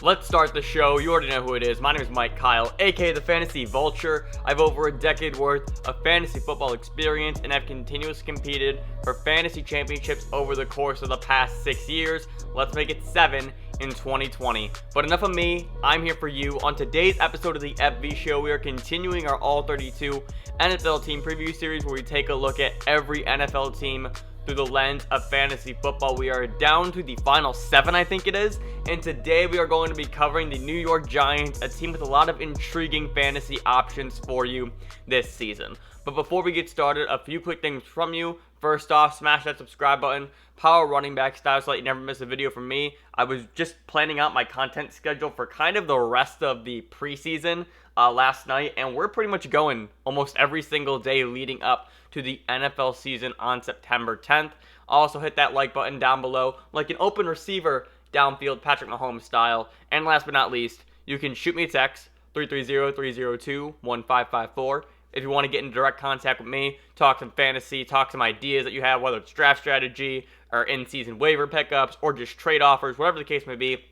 Let's start the show. You already know who it is. My name is Mike Kyle, aka the Fantasy Vulture. I have over a decade worth of fantasy football experience and have continuously competed for fantasy championships over the course of the past 6 years. Let's make it 7 in 2020. But enough of me, I'm here for you. On today's episode of the FV Show, we are continuing our All-32 NFL team preview series where we take a look at every NFL team through the lens of fantasy football. We are down to the final 7, I think it is, and today we are going to be covering the New York Giants, a team with a lot of intriguing fantasy options for you this season. But before we get started, a few quick things from you. First off, smash that subscribe button, power running back style so that you never miss a video from me. I was just planning out my content schedule for kind of the rest of the preseason last night, and we're pretty much going almost every single day leading up to the NFL season on September 10th. Also hit that like button down below, like an open receiver downfield, Patrick Mahomes style. And last but not least, you can shoot me a text, 330-302-1554. If you want to get in direct contact with me, talk some fantasy, talk some ideas that you have, whether it's draft strategy or in-season waiver pickups or just trade offers, whatever the case may be,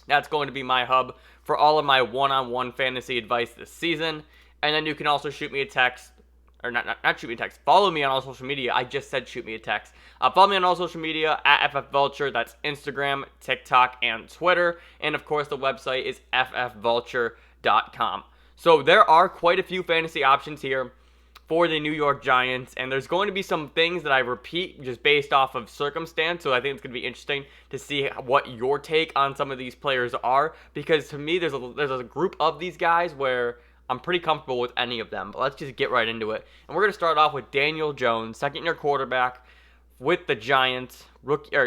that's going to be my hub for all of my one-on-one fantasy advice this season. And then you can also shoot me a text, or not shoot me a text, follow me on all social media. I just said shoot me a text. Follow me on all social media at FFVulture. That's Instagram, TikTok, and Twitter. And of course, the website is ffvulture.com. So there are quite a few fantasy options here for the New York Giants, and there's going to be some things that I repeat just based off of circumstance, so I think it's going to be interesting to see what your take on some of these players are, because to me, there's a group of these guys where I'm pretty comfortable with any of them, but let's just get right into it. And we're going to start off with Daniel Jones, second-year quarterback with the Giants,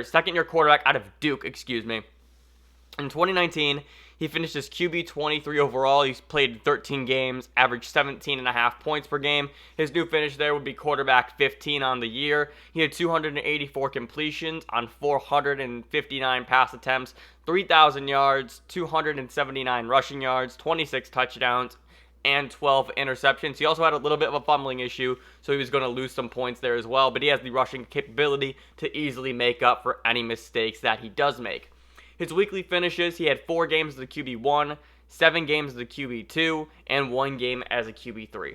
second-year quarterback out of Duke, In 2019, he finished as QB 23 overall. He's played 13 games, averaged 17.5 points per game. His new finish there would be quarterback 15 on the year. He had 284 completions on 459 pass attempts, 3,000 yards, 279 rushing yards, 26 touchdowns, and 12 interceptions. He also had a little bit of a fumbling issue, so he was going to lose some points there as well, but he has the rushing capability to easily make up for any mistakes that he does make. His weekly finishes, he had 4 games as a QB1, 7 games as a QB2, and 1 game as a QB3.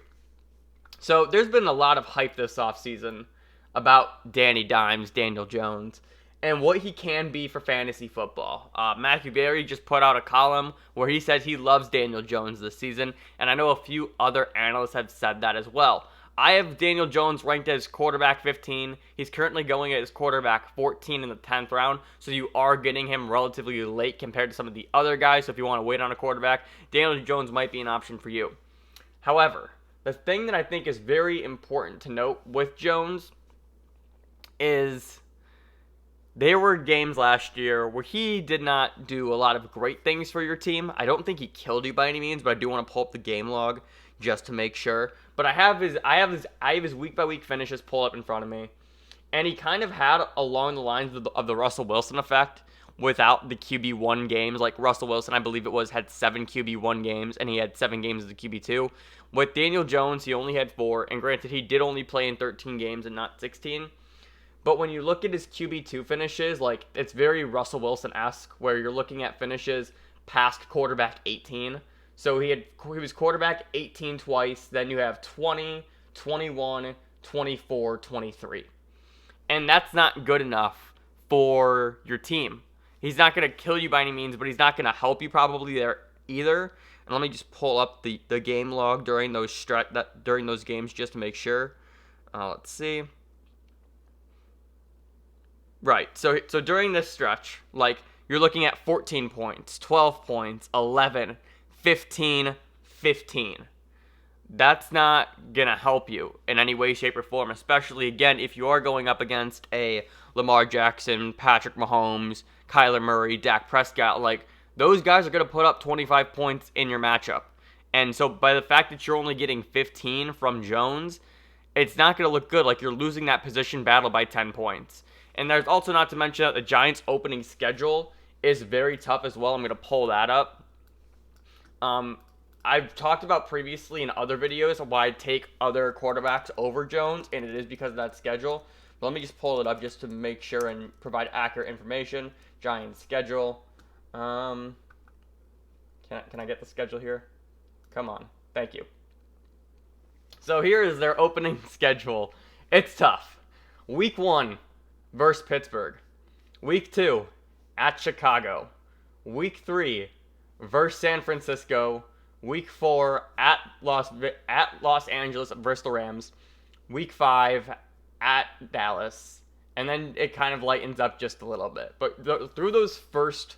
So there's been a lot of hype this offseason about Danny Dimes, Daniel Jones, and what he can be for fantasy football. Matthew Berry just put out a column where he says he loves Daniel Jones this season, and I know a few other analysts have said that as well. I have Daniel Jones ranked as quarterback 15. He's currently going as quarterback 14 in the 10th round, so you are getting him relatively late compared to some of the other guys. So if you want to wait on a quarterback, Daniel Jones might be an option for you. However, the thing that I think is very important to note with Jones is there were games last year where he did not do a lot of great things for your team. I don't think he killed you by any means, but I do want to pull up the game log just to make sure. But I have his week by week finishes pull up in front of me, and he kind of had along the lines of the Russell Wilson effect without the QB1 games. Like Russell Wilson, I believe it was, had 7 QB1 games, and he had 7 games as a QB2. With Daniel Jones, he only had 4, and granted, he did only play in 13 games and not 16. But when you look at his QB2 finishes, like it's very Russell Wilson-esque, where you're looking at finishes past quarterback 18. So he was quarterback 18 twice, then you have 20, 21, 24, 23. And that's not good enough for your team. He's not going to kill you by any means, but he's not going to help you probably there either. And let me just pull up the game log during those games just to make sure. Let's see. Right, so during this stretch, like you're looking at 14 points, 12 points, 11, 15. That's not going to help you in any way, shape, or form, especially, again, if you are going up against a Lamar Jackson, Patrick Mahomes, Kyler Murray, Dak Prescott. Like, those guys are going to put up 25 points in your matchup. And so by the fact that you're only getting 15 from Jones, it's not going to look good. Like, you're losing that position battle by 10 points. And there's also not to mention that the Giants' opening schedule is very tough as well. I'm going to pull that up. I've talked about previously in other videos why I take other quarterbacks over Jones, and it is because of that schedule. But let me just pull it up just to make sure and provide accurate information. Giants schedule. Can I get the schedule here? Come on. Thank you. So here is their opening schedule. It's tough. Week 1 versus Pittsburgh. Week 2 at Chicago. Week 3 versus San Francisco. Week 4 at Los Angeles versus the Rams. Week 5 at Dallas. And then it kind of lightens up just a little bit. But through those first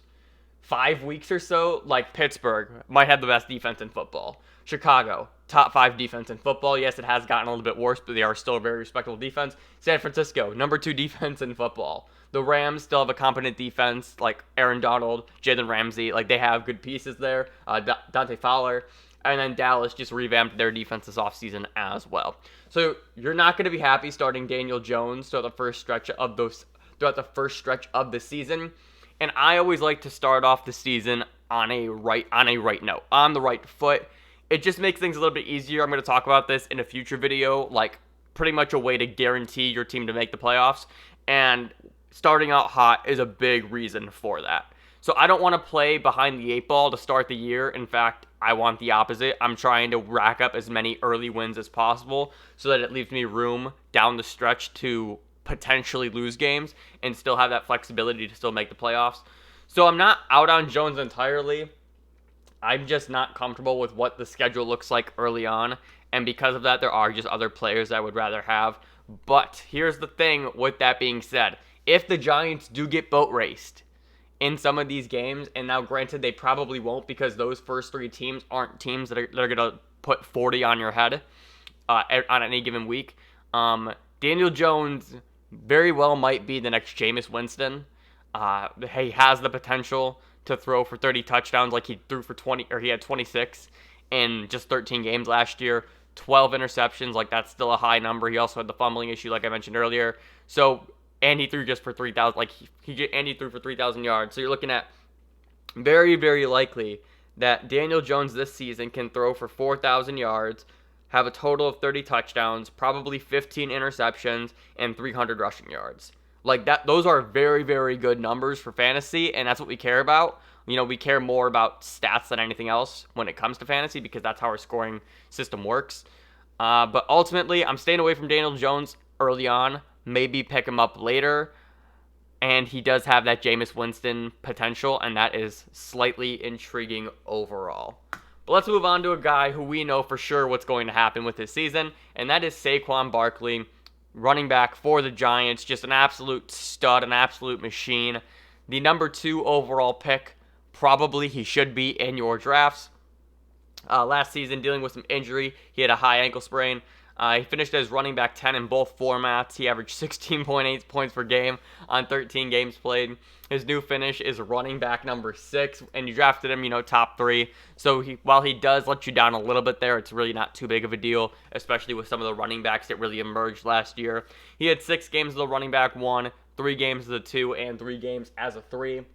5 weeks or so, like Pittsburgh might have the best defense in football. Chicago, top 5 defense in football. Yes, it has gotten a little bit worse, but they are still a very respectable defense. San Francisco, number 2 defense in football. The Rams still have a competent defense, like Aaron Donald, Jalen Ramsey. Like, they have good pieces there. Dante Fowler. And then Dallas just revamped their defense this offseason as well. So you're not going to be happy starting Daniel Jones throughout the first stretch of the season. And I always like to start off the season on the right foot. It just makes things a little bit easier. I'm going to talk about this in a future video, like pretty much a way to guarantee your team to make the playoffs. And starting out hot is a big reason for that. So I don't want to play behind the 8 ball to start the year. In fact, I want the opposite. I'm trying to rack up as many early wins as possible so that it leaves me room down the stretch to potentially lose games and still have that flexibility to still make the playoffs. So I'm not out on Jones entirely. I'm just not comfortable with what the schedule looks like early on. And because of that, there are just other players I would rather have. But here's the thing with that being said. If the Giants do get boat raced in some of these games, and now granted they probably won't because those first 3 teams aren't teams that are going to put 40 on your head on any given week. Daniel Jones very well might be the next Jameis Winston. He has the potential to throw for 30 touchdowns like he threw for 20, or he had 26 in just 13 games last year. 12 interceptions, like that's still a high number. He also had the fumbling issue like I mentioned earlier. So, and he threw just for 3,000, like he threw for 3,000 yards. So you're looking at very, very likely that Daniel Jones this season can throw for 4,000 yards, have a total of 30 touchdowns, probably 15 interceptions, and 300 rushing yards. Like that, those are very, very good numbers for fantasy, and that's what we care about. You know, we care more about stats than anything else when it comes to fantasy because that's how our scoring system works. But ultimately, I'm staying away from Daniel Jones early on. Maybe pick him up later. And he does have that Jameis Winston potential, and that is slightly intriguing overall. But let's move on to a guy who we know for sure what's going to happen with his season, and that is Saquon Barkley, running back for the Giants. Just an absolute stud, an absolute machine. The number 2 overall pick, probably he should be in your drafts. Last season, dealing with some injury, he had a high ankle sprain. He finished as running back 10 in both formats. He averaged 16.8 points per game on 13 games played. His new finish is running back number 6, and you drafted him, top 3. So while he does let you down a little bit there, it's really not too big of a deal, especially with some of the running backs that really emerged last year. He had 6 games as a running back 1, 3 games as a 2, and 3 games as a 3.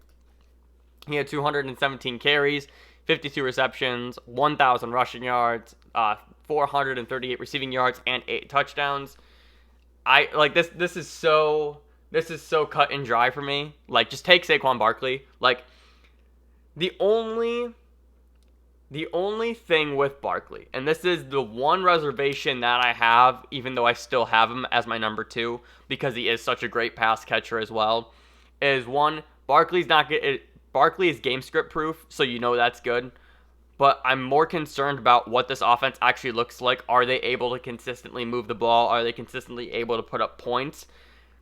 He had 217 carries, 52 receptions, 1,000 rushing yards, 438 receiving yards, and 8 touchdowns. I like this. This is so cut and dry for me. Like, just take Saquon Barkley. Like, the only thing with Barkley, and this is the one reservation that I have, even though I still have him as my number 2 because he is such a great pass catcher as well, is one, Barkley is game script proof, so that's good. But I'm more concerned about what this offense actually looks like. Are they able to consistently move the ball? Are they consistently able to put up points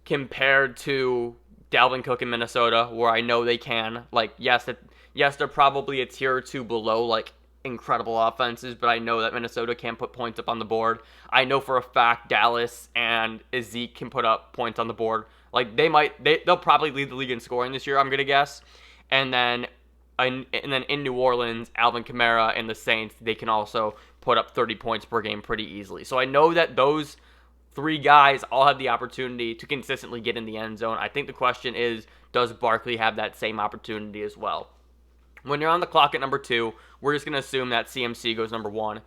compared to Dalvin Cook in Minnesota, where I know they can? Like, yes, they're probably a tier or 2 below, like, incredible offenses, but I know that Minnesota can put points up on the board. I know for a fact Dallas and Zeke can put up points on the board. Like, they'll probably lead the league in scoring this year, I'm going to guess. And then in New Orleans, Alvin Kamara and the Saints, they can also put up 30 points per game pretty easily. So I know that those 3 guys all have the opportunity to consistently get in the end zone. I think the question is, does Barkley have that same opportunity as well? When you're on the clock at number 2, we're just going to assume that CMC goes number 1.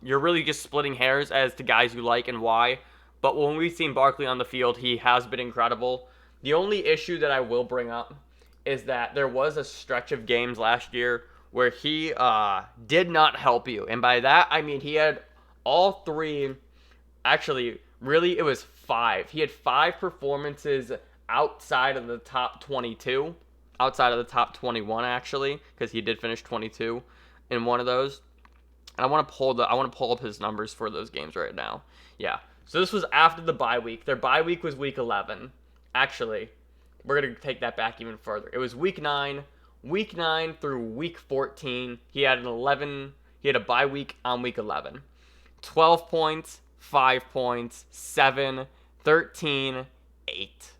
You're really just splitting hairs as to guys you like and why. But when we've seen Barkley on the field, he has been incredible. The only issue that I will bring up is that there was a stretch of games last year where he did not help you. And by that, I mean he had all three, actually, really, it was five. He had five performances outside of the top 22, outside of the top 21, actually, because he did finish 22 in one of those. And I want to pull up his numbers for those games right now. Yeah. So this was after the bye week. Their bye week was week 11. Actually, we're going to take that back even further. It was week 9. Week 9 through week 14, he had a bye week on week 11. 12 points, 5 points, 7, 13, 8.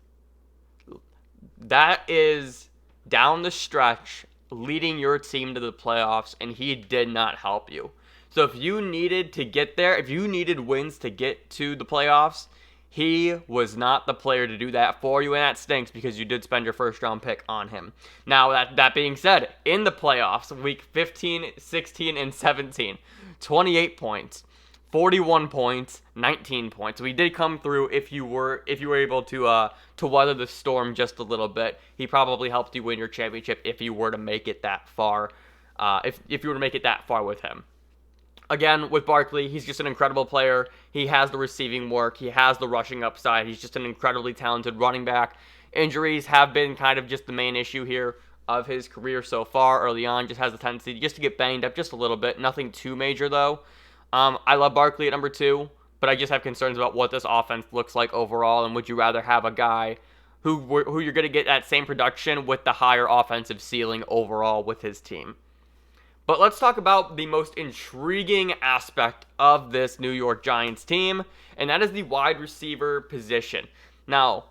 That is down the stretch leading your team to the playoffs, and he did not help you. So if you needed to get there, if you needed wins to get to the playoffs, he was not the player to do that for you, and that stinks because you did spend your first-round pick on him. Now, that being said, in the playoffs, week 15, 16, and 17, 28 points, 41 points, 19 points. So he did come through if you were able to weather the storm just a little bit. He probably helped you win your championship if you were to make it that far. If you were to make it that far with him. Again, with Barkley, he's just an incredible player. He has the receiving work. He has the rushing upside. He's just an incredibly talented running back. Injuries have been kind of just the main issue here of his career so far. Early on, just has a tendency just to get banged up just a little bit. Nothing too major, though. I love Barkley at number 2, but I just have concerns about what this offense looks like overall, and would you rather have a guy who you're going to get that same production with the higher offensive ceiling overall with his team. But let's talk about the most intriguing aspect of this New York Giants team, and that is the wide receiver position. Now,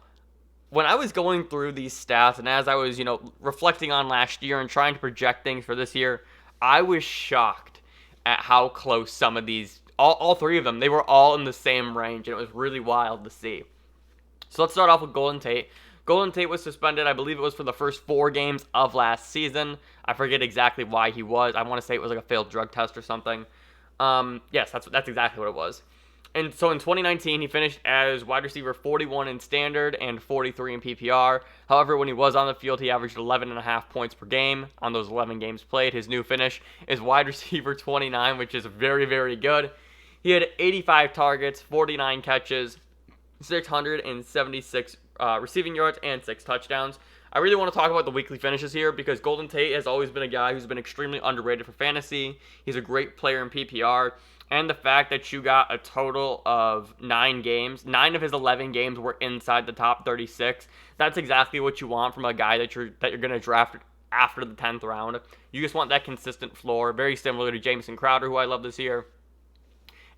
when I was going through these stats, and as I was, reflecting on last year and trying to project things for this year, I was shocked at how close some of these, all three of them, they were all in the same range, and it was really wild to see. So let's start off with Golden Tate. Golden Tate was suspended, I believe it was for the first 4 games of last season. I forget exactly why he was. I want to say it was like a failed drug test or something. Yes, that's exactly what it was. And so in 2019, he finished as wide receiver 41 in standard and 43 in PPR. However, when he was on the field, he averaged 11.5 points per game on those 11 games played. His new finish is wide receiver 29, which is very, very good. He had 85 targets, 49 catches, 676 receiving yards, and 6 touchdowns. I really want to talk about the weekly finishes here because Golden Tate has always been a guy who's been extremely underrated for fantasy. He's a great player in PPR. And the fact that you got a total of 9 games, 9 of his 11 games were inside the top 36. That's exactly what you want from a guy that you're going to draft after the 10th round. You just want that consistent floor, very similar to Jamison Crowder, who I love this year.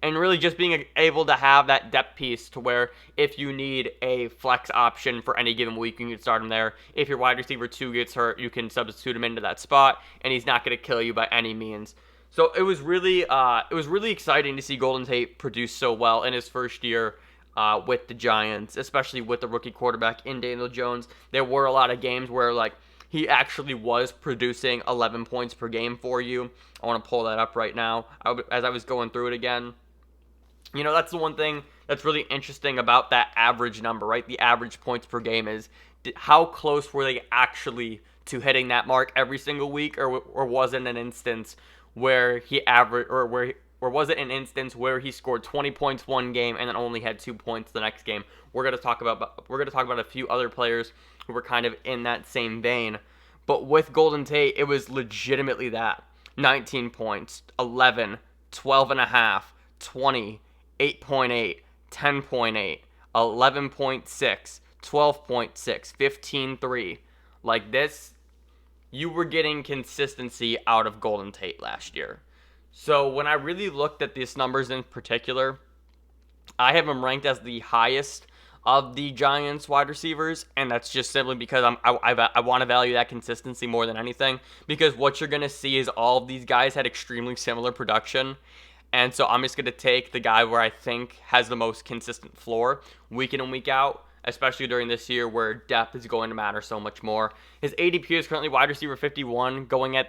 And really just being able to have that depth piece to where if you need a flex option for any given week, you can start him there. If your wide receiver 2 gets hurt, you can substitute him into that spot, and he's not going to kill you by any means. So it was really exciting to see Golden Tate produce so well in his first year with the Giants, especially with the rookie quarterback in Daniel Jones. There were a lot of games where he actually was producing 11 points per game for you. I want to pull that up right now as I was going through it again. That's the one thing that's really interesting about that average number, right? The average points per game is how close were they actually to hitting that mark every single week, or was it an instance where he averaged, or was it an instance where he scored 20 points one game and then only had 2 points the next game? We're going to talk about a few other players who were kind of in that same vein. But with Golden Tate, it was legitimately that. 19 points, 11, 12.5, 20, 8.8, 10.8, 11.6, 12.6, 15.3. Like this, you were getting consistency out of Golden Tate last year. So when I really looked at these numbers in particular, I have him ranked as the highest of the Giants wide receivers, and that's just simply because I want to value that consistency more than anything, because what you're going to see is all of these guys had extremely similar production. And so I'm just going to take the guy where I think has the most consistent floor week in and week out, especially during this year where depth is going to matter so much more. His ADP is currently wide receiver 51, going in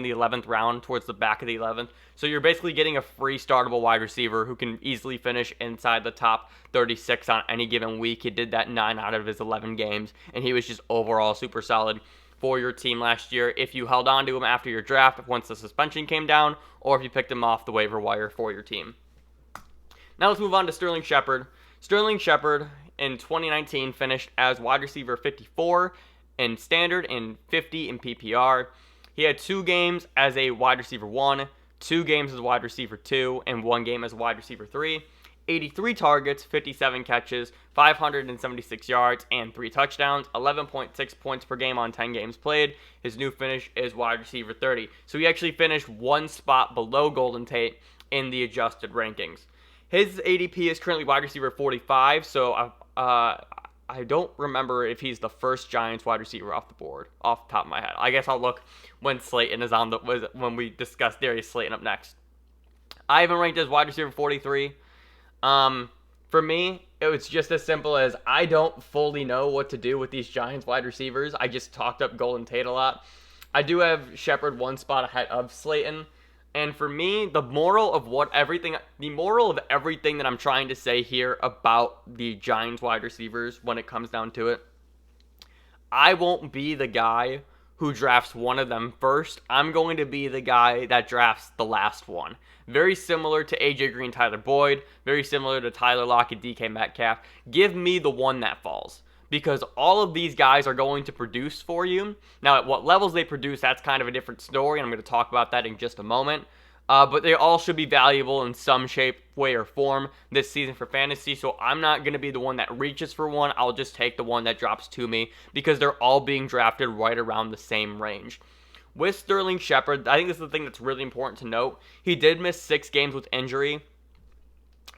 the 11th round towards the back of the 11th. So you're basically getting a free startable wide receiver who can easily finish inside the top 36 on any given week. He did that 9 out of his 11 games, and he was just overall super solid. for your team last year if you held on to him after your draft once the suspension came down, or if you picked him off the waiver wire for your team. Now let's move on to Sterling Shepard. Sterling Shepard in 2019 finished as wide receiver 54 in standard and 50 in PPR. He had 2 games as a wide receiver 1, 2 games as a wide receiver 2, and 1 game as a wide receiver 3. 83 targets, 57 catches, 576 yards, and 3 touchdowns, 11.6 points per game on 10 games played. His new finish is wide receiver 30. So he actually finished 1 spot below Golden Tate in the adjusted rankings. His ADP is currently wide receiver 45, so I don't remember if he's the first Giants wide receiver off the board, off the top of my head. I guess I'll look when Slayton is when we discuss Darius Slayton up next. I have him ranked as wide receiver 43. For me, it was just as simple as I don't fully know what to do with these Giants wide receivers. I just talked up Golden Tate a lot. I do have Shepard 1 spot ahead of Slayton. And for me, the moral of everything that I'm trying to say here about the Giants wide receivers when it comes down to it, I won't be the guy who drafts one of them first. I'm going to be the guy that drafts the last one. Very similar to AJ Green, Tyler Boyd, very similar to Tyler Lockett, DK Metcalf. Give me the one that falls, because all of these guys are going to produce for you. Now, at what levels they produce, that's kind of a different story, and I'm going to talk about that in just a moment. But they all should be valuable in some shape, way, or form this season for fantasy, so I'm not going to be the one that reaches for one. I'll just take the one that drops to me, because they're all being drafted right around the same range. With Sterling Shepard, I think this is the thing that's really important to note. He did miss 6 games with injury,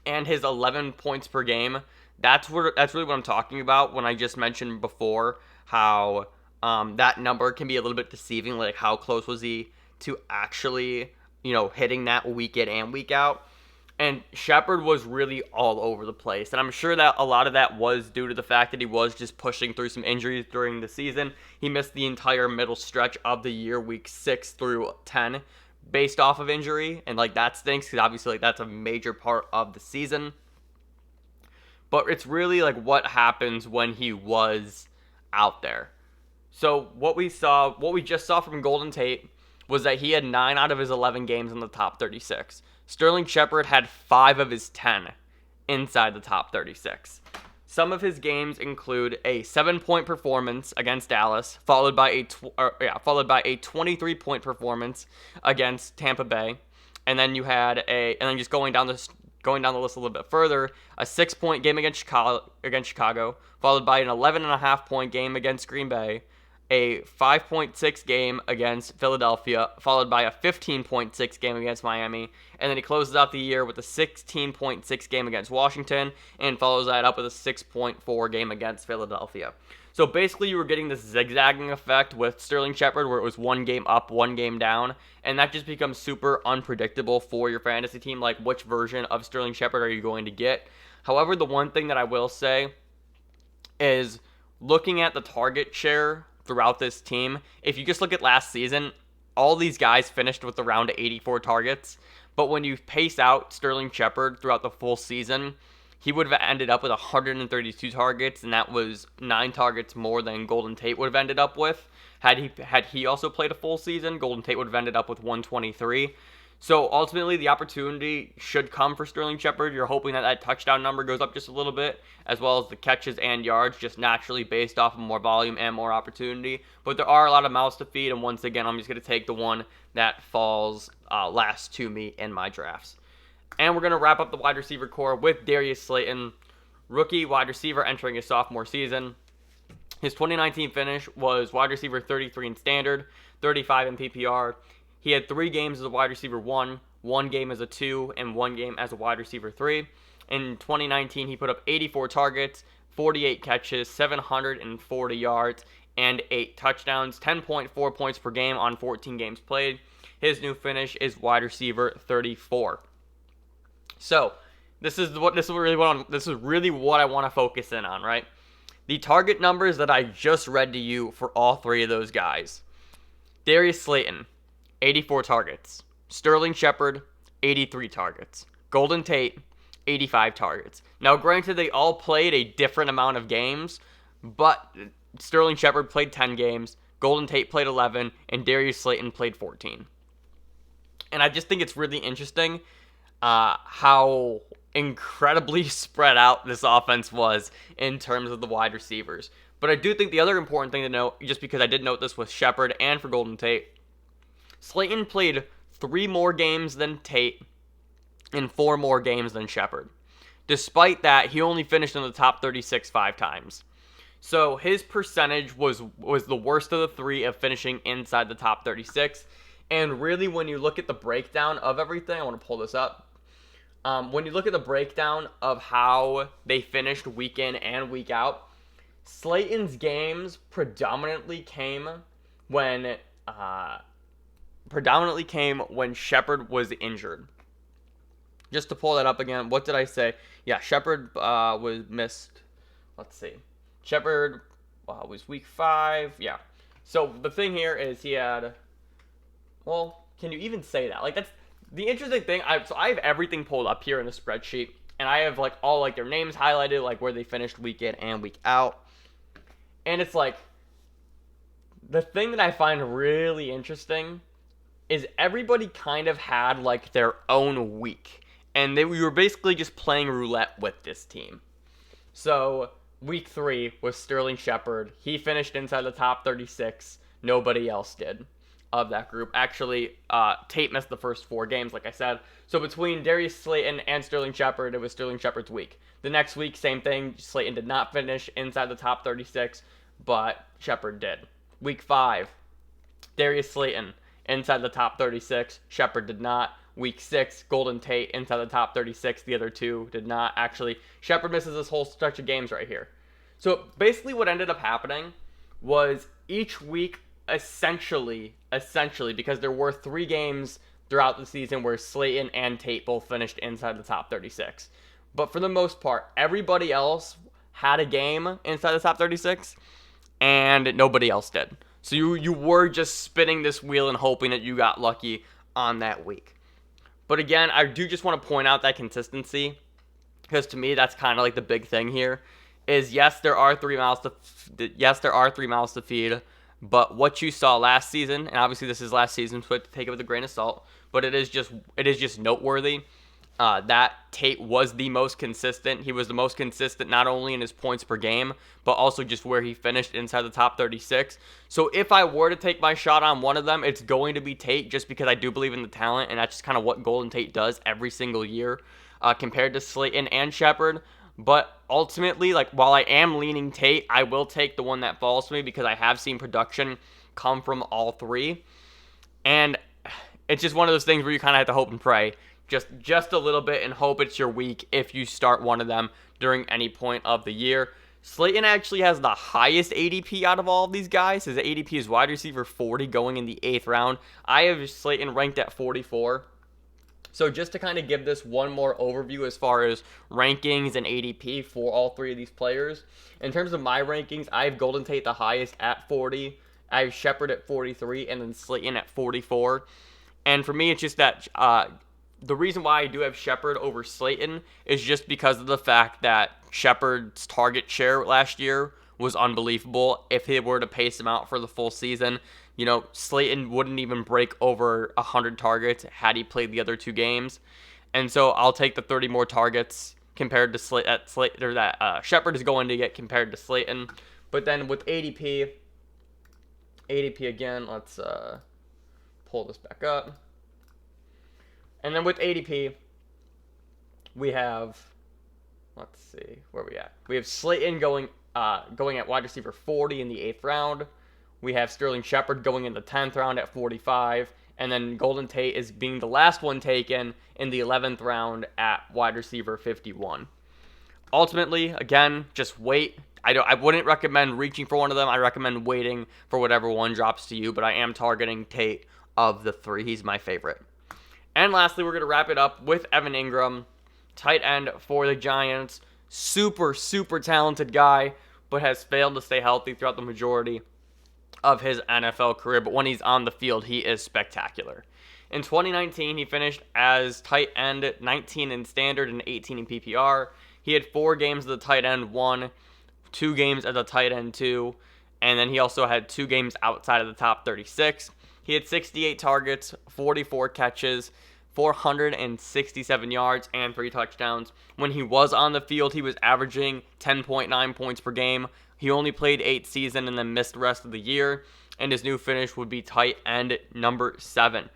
and his 11 points per game, that's really what I'm talking about when I just mentioned before how that number can be a little bit deceiving, like how close was he to actually, hitting that week in and week out. And Shepard was really all over the place. And I'm sure that a lot of that was due to the fact that he was just pushing through some injuries during the season. He missed the entire middle stretch of the year, week 6 through 10, based off of injury. And that stinks, because obviously that's a major part of the season. But it's really what happens when he was out there. So what we just saw from Golden Tate was that he had 9 out of his 11 games in the top 36. Sterling Shepard had 5 of his 10 inside the top 36. Some of his games include a 7-point performance against Dallas, followed by a 23-point performance against Tampa Bay, and then just going down the list a little bit further, a 6-point game against Chicago, followed by an 11.5-point game against Green Bay, a 5.6 game against Philadelphia, followed by a 15.6 game against Miami, and then he closes out the year with a 16.6 game against Washington, and follows that up with a 6.4 game against Philadelphia. So basically you were getting this zigzagging effect with Sterling Shepard, where it was 1 game up, 1 game down, and that just becomes super unpredictable for your fantasy team, like which version of Sterling Shepard are you going to get. However, the one thing that I will say is looking at the target share throughout this team, if you just look at last season, all these guys finished with around 84 targets, but when you pace out Sterling Shepard throughout the full season, he would have ended up with 132 targets, and that was 9 targets more than Golden Tate would have ended up with. Had he also played a full season, Golden Tate would have ended up with 123. So ultimately, the opportunity should come for Sterling Shepard. You're hoping that touchdown number goes up just a little bit, as well as the catches and yards, just naturally based off of more volume and more opportunity. But there are a lot of mouths to feed, and once again, I'm just going to take the one that falls last to me in my drafts. And we're going to wrap up the wide receiver core with Darius Slayton, rookie wide receiver entering his sophomore season. His 2019 finish was wide receiver 33 in standard, 35 in PPR. He had 3 games as a wide receiver 1, 1 game as a 2, and 1 game as a wide receiver 3. In 2019, he put up 84 targets, 48 catches, 740 yards, and 8 touchdowns, 10.4 points per game on 14 games played. His new finish is wide receiver 34. So, this is really what I want to focus in on, right? The target numbers that I just read to you for all 3 of those guys. Darius Slayton, 84 targets. Sterling Shepard, 83 targets. Golden Tate, 85 targets. Now, granted, they all played a different amount of games, but Sterling Shepard played 10 games. Golden Tate played 11, and Darius Slayton played 14. And I just think it's really interesting how incredibly spread out this offense was in terms of the wide receivers. But I do think the other important thing to note, just because I did note this with Shepard and for Golden Tate, Slayton played 3 more games than Tate and 4 more games than Shepard. Despite that, he only finished in the top 36 5 times. So his percentage was the worst of the 3 of finishing inside the top 36. And really, when you look at the breakdown of everything, I want to pull this up. When you look at the breakdown of how they finished week in and week out, Slayton's games predominantly came when Shepard was injured. Just to pull that up again, what did I say? Yeah, Shepard was missed. Let's see. Shepard was week 5. Yeah. So the thing here is he had. Well, can you even say that? Like, that's the interesting thing. I have everything pulled up here in the spreadsheet, and I have like all like their names highlighted, like where they finished week in and week out. And it's like the thing that I find really interesting is everybody kind of had like their own week, and we were basically just playing roulette with this team. So week 3 was Sterling Shepard. He finished inside the top 36. Nobody else did of that group. Actually, Tate missed the first 4 games, like I said. So between Darius Slayton and Sterling Shepard, it was Sterling Shepard's week. The next week, same thing. Slayton did not finish inside the top 36, but Shepard did. Week 5, Darius Slayton inside the top 36. Shepard did not. Week 6, Golden Tate inside the top 36. The other 2 did not. Actually, Shepard misses this whole stretch of games right here. So basically what ended up happening was each week, essentially, because there were 3 games throughout the season where Slayton and Tate both finished inside the top 36. But for the most part, everybody else had a game inside the top 36, and nobody else did. So you were just spinning this wheel and hoping that you got lucky on that week. But again, I do just want to point out that consistency, because to me, that's kind of like the big thing here. Is yes, there are 3 mouths to feed. But what you saw last season, and obviously this is last season, so take it with a grain of salt, but it is just noteworthy that Tate was the most consistent. He was the most consistent not only in his points per game, but also just where he finished inside the top 36. So if I were to take my shot on one of them, it's going to be Tate, just because I do believe in the talent, and that's just kind of what Golden Tate does every single year compared to Slayton and Shepard. But ultimately, like, while I am leaning Tate, I will take the one that falls to me, because I have seen production come from all 3. And it's just one of those things where you kind of have to hope and pray just a little bit and hope it's your week if you start one of them during any point of the year. Slayton actually has the highest ADP out of all of these guys. His ADP is wide receiver 40 going in the 8th round. I have Slayton ranked at 44. So just to kind of give this one more overview as far as rankings and ADP for all 3 of these players. In terms of my rankings, I have Golden Tate the highest at 40. I have Shepard at 43, and then Slayton at 44. And for me, it's just that the reason why I do have Shepard over Slayton is just because of the fact that Shepard's target share last year was unbelievable. If he were to pace him out for the full season, Slayton wouldn't even break over 100 targets had he played the other 2 games. And so I'll take the 30 more targets compared to that Shepard is going to get compared to Slayton. But then with ADP again, let's pull this back up. And then with ADP, we have, let's see, where are we at? We have Slayton going at wide receiver 40 in the 8th round. We have Sterling Shepard going in the 10th round at 45. And then Golden Tate is being the last one taken in the 11th round at wide receiver 51. Ultimately, again, just wait. I wouldn't recommend reaching for one of them. I recommend waiting for whatever one drops to you. But I am targeting Tate of the 3. He's my favorite. And lastly, we're going to wrap it up with Evan Engram, tight end for the Giants. Super, super talented guy, but has failed to stay healthy throughout the majority of his NFL career. But when he's on the field, he is spectacular. In 2019, he finished as tight end 19 in standard and 18 in PPR. He had 4 games as the tight end 1, 2 games as a tight end 2, And then he also had 2 games outside of the top 36. He had 68 targets, 44 catches, 467 yards, and 3 touchdowns. When he was on the field, he was averaging 10.9 points per game. He only played 8 seasons and then missed the rest of the year. And his new finish would be tight end number 7.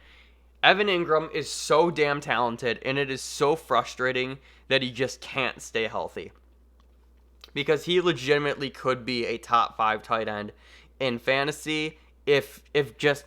Evan Engram is so damn talented, and it is so frustrating that he just can't stay healthy. Because he legitimately could be a top 5 tight end in fantasy if just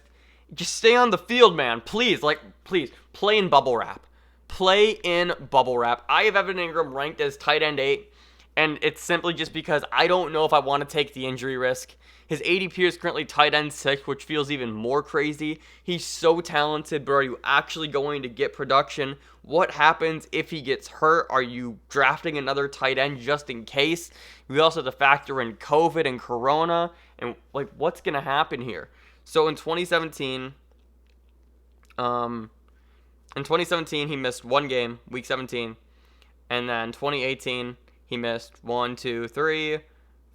stay on the field, man. Please, please, play in bubble wrap. Play in bubble wrap. I have Evan Engram ranked as tight end 8, and it's simply just because I don't know if I want to take the injury risk. His ADP is currently tight end 6, which feels even more crazy. He's so talented, but are you actually going to get production? What happens if he gets hurt? Are you drafting another tight end just in case? We also have to factor in COVID and Corona, and what's going to happen here? So in 2017, he missed 1 game, week 17, and then 2018 he missed 1, 2, 3,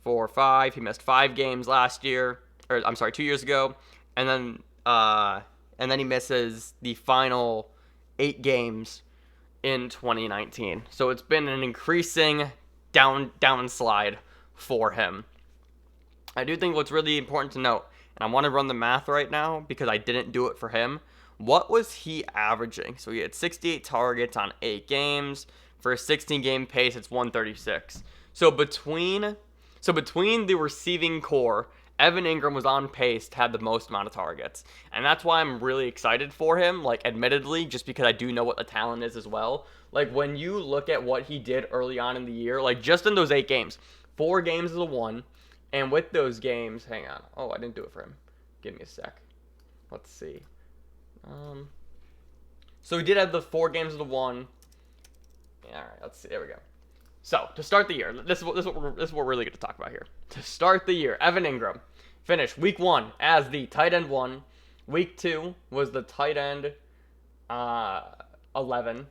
4, 5. He missed 5 games last year, 2 years ago, and then he misses the final 8 games in 2019. So it's been an increasing downslide for him. I do think what's really important to note, and I want to run the math right now because I didn't do it for him. What was he averaging? So he had 68 targets on 8 games. For a 16-game pace, it's 136. So between the receiving core, Evan Engram was on pace to have the most amount of targets. And that's why I'm really excited for him, admittedly, just because I do know what the talent is as well. When you look at what he did early on in the year, just in those 8 games, 4 games is a 1. And with those games, hang on. Oh, I didn't do it for him. Give me a sec. Let's see. So he did have the 4 games of the 1. Yeah, all right, let's see. There we go. So, to start the year, this is what we're really going to talk about here. To start the year, Evan Engram finished week 1 as the tight end 1. Week 2 was the tight end 11.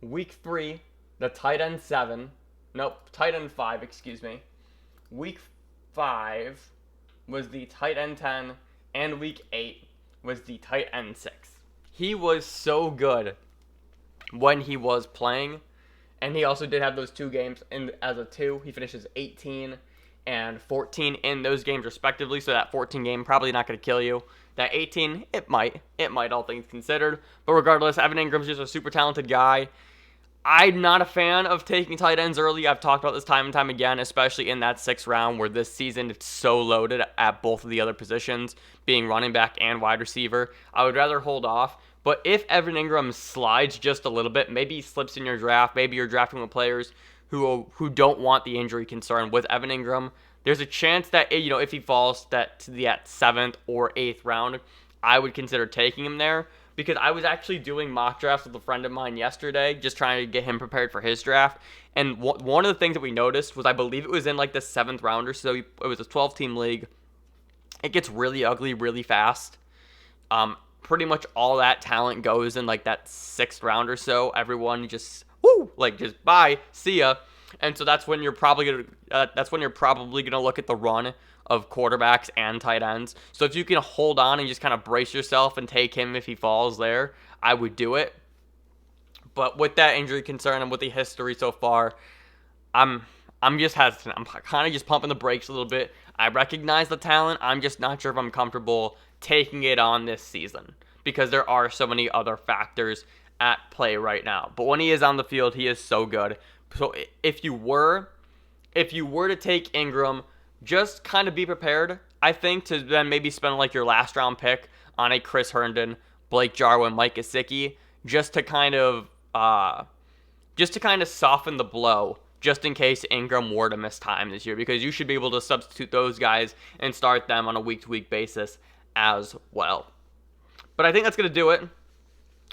Week 3, the tight end 7. Nope, tight end 5, excuse me. Week 5 was the tight end 10. And week 8 was the tight end 6. He was so good when he was playing. And he also did have those 2 games as a 2. He finishes 18 and 14 in those games respectively. So that 14 game probably not going to kill you. That 18, it might, all things considered. But regardless, Evan Engram's just a super talented guy. I'm not a fan of taking tight ends early. I've talked about this time and time again, especially in that 6th round where this season it's so loaded at both of the other positions, being running back and wide receiver. I would rather hold off. But if Evan Engram slides just a little bit, maybe he slips in your draft, maybe you're drafting with players who don't want the injury concern with Evan Engram, there's a chance that, if he falls to the 7th or 8th round, I would consider taking him there. Because I was actually doing mock drafts with a friend of mine yesterday, just trying to get him prepared for his draft. And one of the things that we noticed was, I believe it was in the 7th round or so. It was a 12-team league. It gets really ugly really fast. Pretty much all that talent goes in that 6th round or so. Everyone just just bye, see ya. And so that's when you're probably gonna look at the run of quarterbacks and tight ends. So if you can hold on and just kind of brace yourself and take him if he falls there, I would do it. But with that injury concern and with the history so far, I'm just hesitant. I'm kind of just pumping the brakes a little bit. I recognize the talent. I'm just not sure if I'm comfortable taking it on this season because there are so many other factors at play right now. But when he is on the field, he is so good. So if you were to take Engram, just kind of be prepared, I think, to then maybe spend your last round pick on a Chris Herndon, Blake Jarwin, Mike Gesicki, just to kind of soften the blow, just in case Engram were to miss time this year, because you should be able to substitute those guys and start them on a week-to-week basis as well. But I think that's going to do it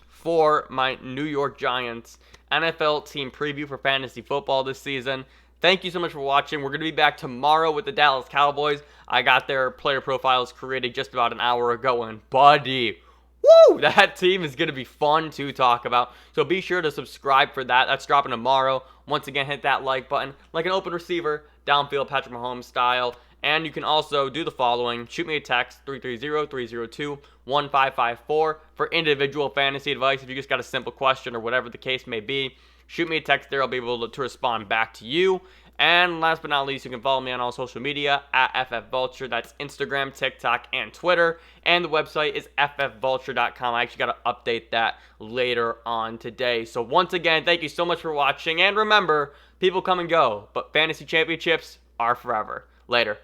for my New York Giants NFL team preview for fantasy football this season. Thank you so much for watching. We're going to be back tomorrow with the Dallas Cowboys. I got their player profiles created just about an hour ago, and buddy, woo, that team is going to be fun to talk about. So be sure to subscribe for that. That's dropping tomorrow. Once again, hit that like button like an open receiver, downfield Patrick Mahomes style. And you can also do the following. Shoot me a text, 330-302-1554 for individual fantasy advice. If you just got a simple question or whatever the case may be, shoot me a text there. I'll be able to respond back to you. And last but not least, you can follow me on all social media at FFVulture. That's Instagram, TikTok, and Twitter. And the website is ffvulture.com. I actually got to update that later on today. So once again, thank you so much for watching. And remember, people come and go, but fantasy championships are forever. Later.